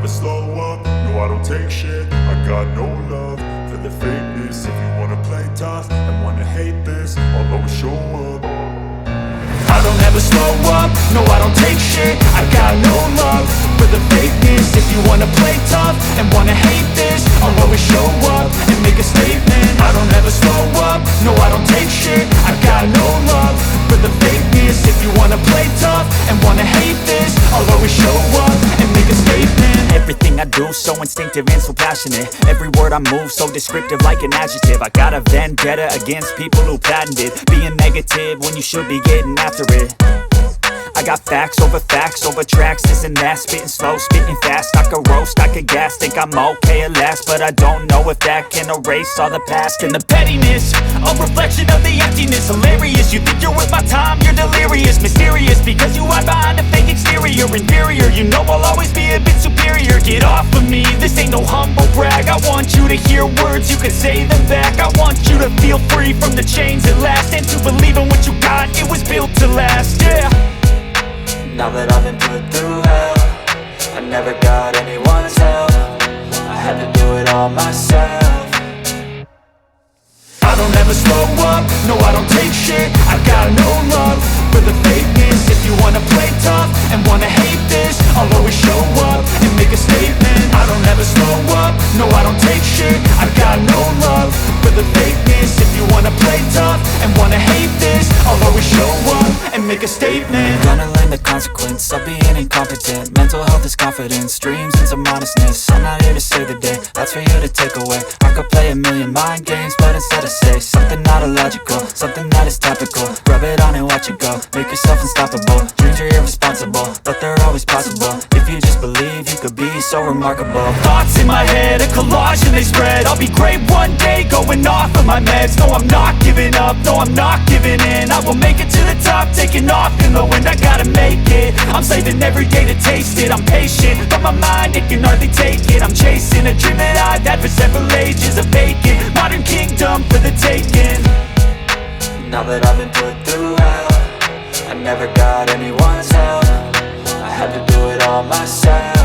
slow up, no I don't take shit. I got no love for the fakeness. If you wanna play tough and wanna hate this, I'll always show up. I don't ever slow up, no I don't take shit. I got no love for the fakeness. If you wanna play tough and wanna hate this, I'll always show up and make a statement. I don't ever slow up, no I don't take shit. I got no love for the fakeness. If you wanna play tough and wanna hate this, I'll always show up and make a statement. Everything I do so instinctive and so passionate. Every word I move so descriptive like an adjective. I got a vendetta against people who patented being negative when you should be getting after it. I got facts over tracks, this and that. Spitting slow, spitting fast, I could roast, I could gas. Think I'm okay at last, but I don't know if that can erase all the past. And the pettiness, a reflection of the emptiness. Hilarious, you think you're worth my time, you're delirious. Mysterious, because you hide behind a fake exterior. Inferior, you know I'll always be a bit superior. Get off of me, this ain't no humble brag. I want you to hear words, you can say them back. I want you to feel free from the chains at last, and to believe in what you got, it was built to last, yeah. Now that I've been put through hell, I never got anyone's help. I had to do it all myself. I don't ever slow up, no I don't take shit. I got no love for the fakeness. If you wanna play tough and wanna hate this, I'll always show up and make a statement. I don't ever slow up, no I don't take shit. I got no love for the fakeness. If you wanna play tough and wanna hate this, I'll always show up and make a statement. Gonna learn the consequence of being incompetent. Mental health is confidence, dreams and some modestness. I'm not here to save the day, that's for you to take away. I could play a million mind games, but instead I say something not illogical, something that is topical. Rub it on and watch it go, make yourself unstoppable. Dreams are irresponsible, but they're always possible. If you just believe, you could be so remarkable. Thoughts in my head, a collage and they spread. I'll be great one day, going off of my meds. No, I'm not giving up, no, I'm not giving in. I will make it to the top, taking off in the wind. I gotta make it, I'm saving every day to taste it. I'm patient, but my mind, it can hardly take it. I'm chasing a dream that I've had for several ages. A vacant, modern kingdom for the taking. Now that I've been put through hell, I never got anyone's help. I had to do it all myself.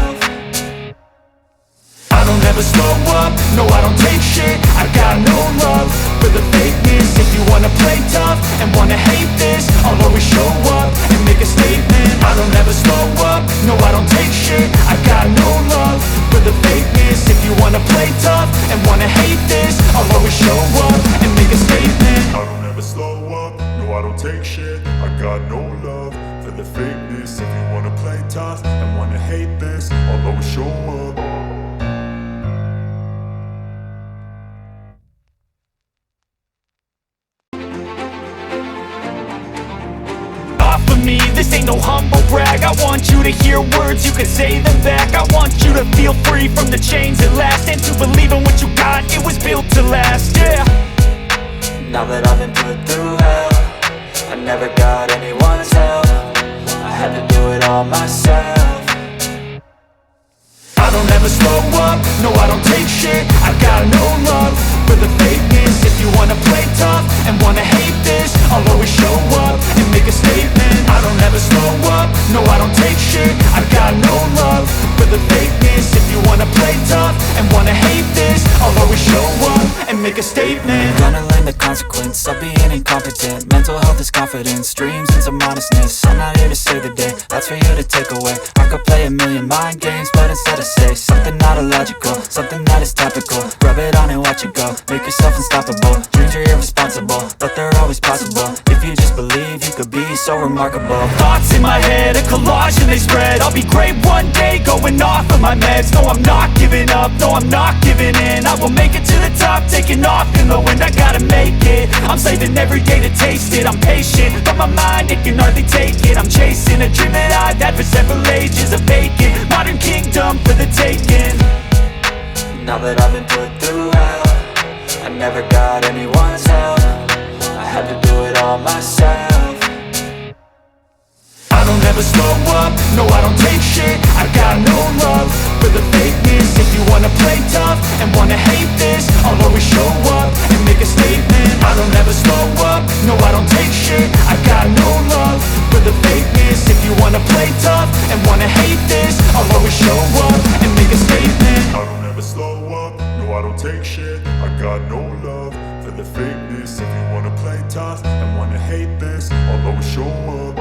I don't ever slow up, no I don't take shit. I got no love for the fakeness. If you wanna play tough and wanna hate this, I'll always show up and make a statement. I don't ever slow up, no I don't take shit. I got no love for the fakeness. If you wanna play tough and wanna hate this, I'll always show up and make a statement. I don't ever slow up, no I don't take shit. I got no love for the fakeness. If you wanna play tough and wanna hate this, I'll always show up. Me, this ain't no humble brag. I want you to hear words, you can say them back. I want you to feel free from the chains at last, and to believe in what you got, it was built to last, yeah. Now that I've been put through hell, I never got anyone's help. I had to do it all myself. I don't ever slow up, no I don't take shit. I got no love for the fakeness. If you wanna play tough and wanna hate this, I'll always show up and make a statement. I don't ever slow up, no I don't take shit. I got no love for the fakeness. If you wanna play tough and wanna hate this, I'll always show up and make a statement. Gonna learn the consequence of being incompetent. Mental health is confidence, dreams and some modestness. I'm not here to save the day, that's for you to take away. I could play a million mind games, but instead I say something not illogical, something that is topical. Rub it on and watch it go, make yourself unstoppable. Dreams are irresponsible, but they're always possible. If you just believe, you could be so remarkable. Thoughts in my head, a collage and they spread. I'll be great one day, going off of my meds. No, I'm not giving up, no, I'm not giving in. I will make it to the top, taking off in the wind. I gotta make it, I'm saving every day to taste it. I'm patient, but my mind, it can hardly take it. I'm chasing a dream that I've had for several ages. A vacant, modern kingdom for the taking. Now that I've been put through hell, I never got anyone's help. I had to do it all myself. I don't ever slow up, no I don't take shit. I got no love for the fakeness. If you wanna play tough and wanna hate this, I'll always show up and make a statement. I don't ever slow up, no I don't take shit. I got no love for the fakeness. If you wanna play tough and wanna hate this, I'll always show up and make a take shit. I got no love for the fakeness. If you wanna play tough and wanna hate this, I'll always show up.